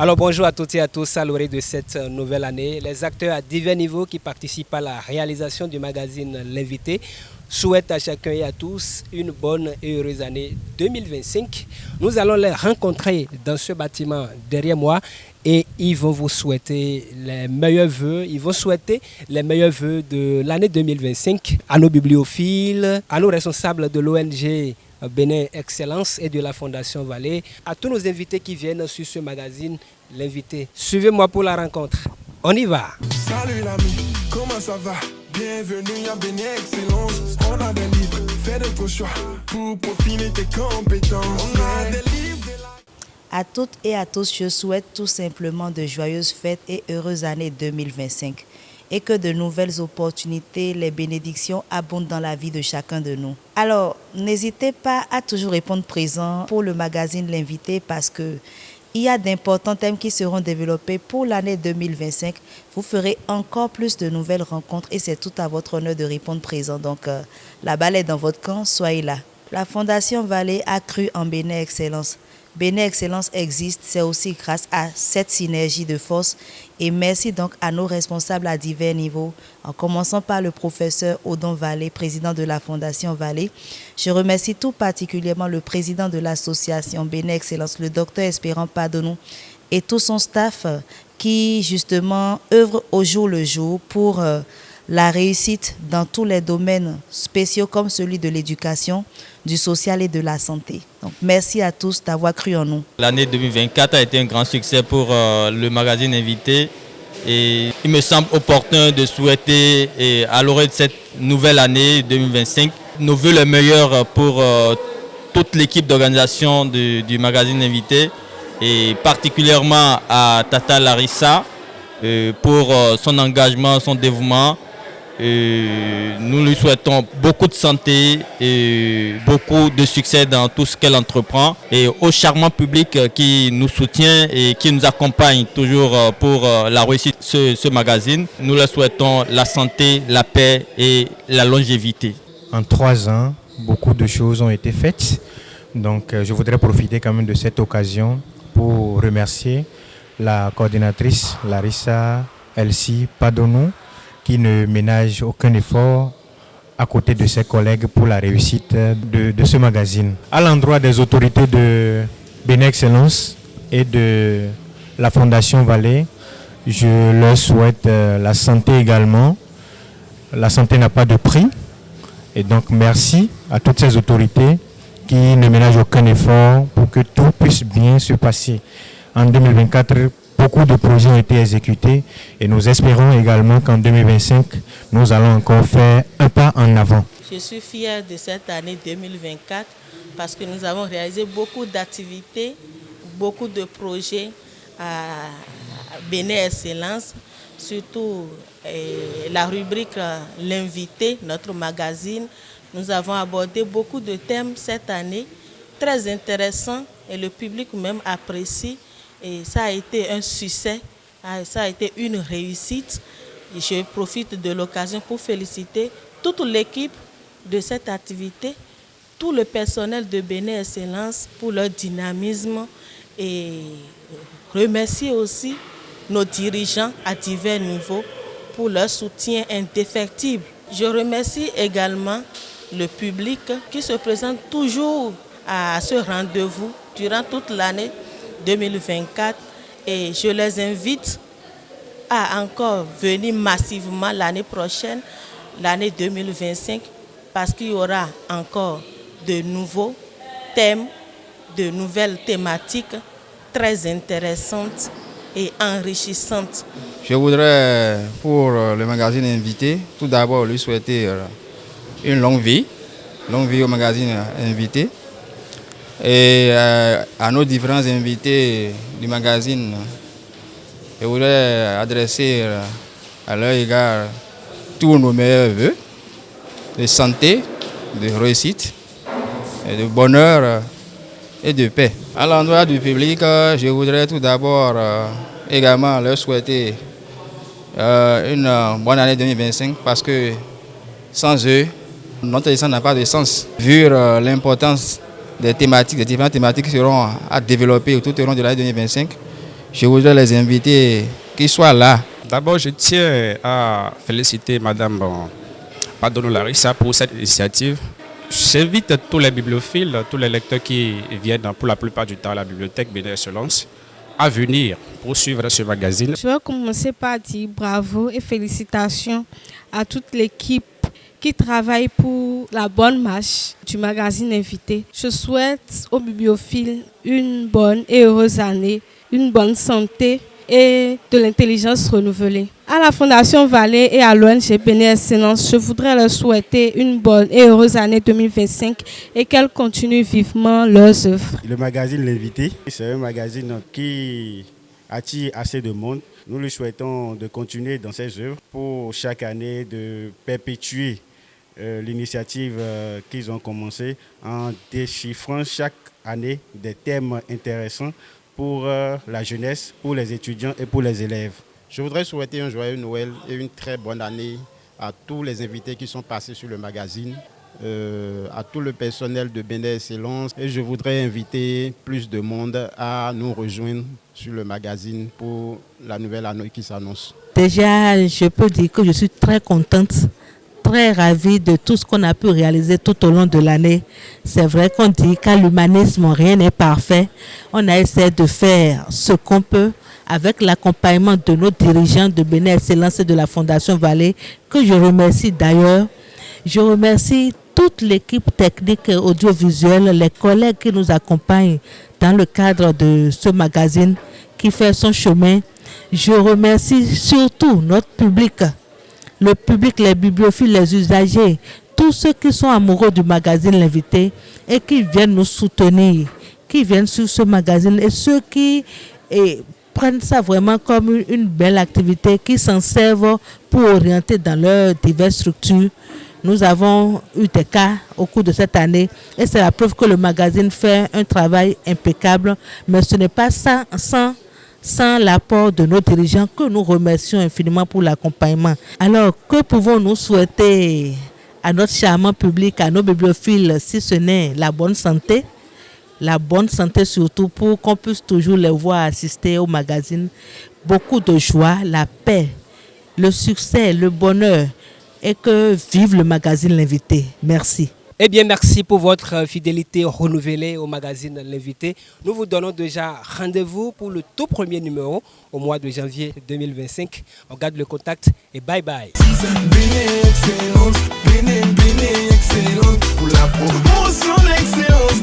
Alors bonjour à toutes et à tous à l'orée de cette nouvelle année. Les acteurs à divers niveaux qui participent à la réalisation du magazine L'Invité souhaitent à chacun et à tous une bonne et heureuse année 2025. Nous allons les rencontrer dans ce bâtiment derrière moi et ils vont vous souhaiter les meilleurs vœux. Ils vont souhaiter les meilleurs vœux de l'année 2025 à nos bibliophiles, à nos responsables de l'ONG Bénin Excellence et de la Fondation Vallée, à tous nos invités qui viennent sur ce magazine, L'Invité. Suivez-moi pour la rencontre. On y va. Salut l'ami, comment ça va? Bienvenue à Bénin Excellence. On a des livres, fais de ton choix pour peaufiner tes compétences. On a des livres de la... À toutes et à tous, je souhaite tout simplement de joyeuses fêtes et heureuses années 2025. Et que de nouvelles opportunités, les bénédictions abondent dans la vie de chacun de nous. Alors, n'hésitez pas à toujours répondre présent pour le magazine L'Invité parce que il y a d'importants thèmes qui seront développés pour l'année 2025. Vous ferez encore plus de nouvelles rencontres et c'est tout à votre honneur de répondre présent. Donc, la balle est dans votre camp, soyez là. La Fondation Vallée a cru en Bénin Excellence. Bénin Excellence existe, c'est aussi grâce à cette synergie de force. Et merci donc à nos responsables à divers niveaux, en commençant par le professeur Odon Vallée, président de la Fondation Vallée. Je remercie tout particulièrement le président de l'association Bénin Excellence, le docteur Espérant Padonou, et tout son staff qui justement œuvre au jour le jour pour la réussite dans tous les domaines spéciaux comme celui de l'éducation, du social et de la santé. Donc, merci à tous d'avoir cru en nous. L'année 2024 a été un grand succès pour le magazine Invité et il me semble opportun de souhaiter à l'orée de cette nouvelle année 2025 nos vœux les meilleurs pour toute l'équipe d'organisation du magazine Invité et particulièrement à Tata Larissa pour son engagement, son dévouement. Nous lui souhaitons beaucoup de santé et beaucoup de succès dans tout ce qu'elle entreprend. Et au charmant public qui nous soutient et qui nous accompagne toujours pour la réussite de ce magazine, nous leur souhaitons la santé, la paix et la longévité. En 3 ans, beaucoup de choses ont été faites. Donc je voudrais profiter quand même de cette occasion pour remercier la coordinatrice Larissa Elsie Padonou, qui ne ménage aucun effort à côté de ses collègues pour la réussite de ce magazine. À l'endroit des autorités de Bénin Excellence et de la Fondation Vallée, je leur souhaite la santé également. La santé n'a pas de prix. Et donc merci à toutes ces autorités qui ne ménagent aucun effort pour que tout puisse bien se passer. En 2024, beaucoup de projets ont été exécutés et nous espérons également qu'en 2025, nous allons encore faire un pas en avant. Je suis fière de cette année 2024 parce que nous avons réalisé beaucoup d'activités, beaucoup de projets à Bénin Excellence, surtout la rubrique L'Invité, notre magazine. Nous avons abordé beaucoup de thèmes cette année, très intéressants et le public même apprécie. Et ça a été un succès, ça a été une réussite. Et je profite de l'occasion pour féliciter toute l'équipe de cette activité, tout le personnel de Bénin Excellence pour leur dynamisme et remercier aussi nos dirigeants à divers niveaux pour leur soutien indéfectible. Je remercie également le public qui se présente toujours à ce rendez-vous durant toute l'année 2024 et je les invite à encore venir massivement l'année prochaine, l'année 2025, parce qu'il y aura encore de nouveaux thèmes, de nouvelles thématiques très intéressantes et enrichissantes. Je voudrais pour le magazine Invité, tout d'abord lui souhaiter une longue vie au magazine Invité. Et à nos différents invités du magazine, je voudrais adresser à leur égard tous nos meilleurs vœux de santé, de réussite, et de bonheur et de paix. À l'endroit du public, je voudrais tout d'abord également leur souhaiter une bonne année 2025 parce que sans eux, notre existence n'a pas de sens. Vu l'importance des différentes thématiques qui seront à développer tout au long de l'année 2025, Je voudrais les inviter qu'ils soient là. D'abord, je tiens à féliciter Madame Larissa pour cette initiative. J'invite tous les bibliophiles, tous les lecteurs qui viennent pour la plupart du temps à la bibliothèque Bénin Excellence à venir pour suivre ce magazine. Je vais commencer par dire bravo et félicitations à toute l'équipe qui travaille pour la bonne marche du magazine Invité. Je souhaite aux bibliophiles une bonne et heureuse année, une bonne santé et de l'intelligence renouvelée. À la Fondation Vallée et à l'ONG Bénin Excellence, je voudrais leur souhaiter une bonne et heureuse année 2025 et qu'elles continuent vivement leurs œuvres. Le magazine L'Invité, c'est un magazine qui attire assez de monde. Nous lui souhaitons de continuer dans ses œuvres pour chaque année de perpétuer l'initiative qu'ils ont commencé en déchiffrant chaque année des thèmes intéressants pour la jeunesse, pour les étudiants et pour les élèves. Je voudrais souhaiter un joyeux Noël et une très bonne année à tous les invités qui sont passés sur le magazine, à tout le personnel de Bénin Excellence. Et je voudrais inviter plus de monde à nous rejoindre sur le magazine pour la nouvelle année qui s'annonce. Déjà, je peux dire que je suis très contente, très ravie de tout ce qu'on a pu réaliser tout au long de l'année. C'est vrai qu'on dit qu'à l'humanisme, rien n'est parfait. On a essayé de faire ce qu'on peut avec l'accompagnement de nos dirigeants de Bénin Excellence et de la Fondation Vallée, que je remercie d'ailleurs. Je remercie toute l'équipe technique et audiovisuelle, les collègues qui nous accompagnent dans le cadre de ce magazine qui fait son chemin. Je remercie surtout notre public, le public, les bibliophiles, les usagers, tous ceux qui sont amoureux du magazine L'Invité et qui viennent nous soutenir, qui viennent sur ce magazine et ceux qui prennent ça vraiment comme une belle activité, qui s'en servent pour orienter dans leurs diverses structures. Nous avons eu des cas au cours de cette année et c'est la preuve que le magazine fait un travail impeccable, mais ce n'est pas ça sans l'apport de nos dirigeants que nous remercions infiniment pour l'accompagnement. Alors, que pouvons-nous souhaiter à notre charmant public, à nos bibliophiles, si ce n'est la bonne santé surtout pour qu'on puisse toujours les voir assister au magazine. Beaucoup de joie, la paix, le succès, le bonheur et que vive le magazine L'Invité. Merci. Eh bien, merci pour votre fidélité renouvelée au magazine L'Invité. Nous vous donnons déjà rendez-vous pour le tout premier numéro au mois de janvier 2025. On garde le contact et bye bye. Pour la promotion d'excellence,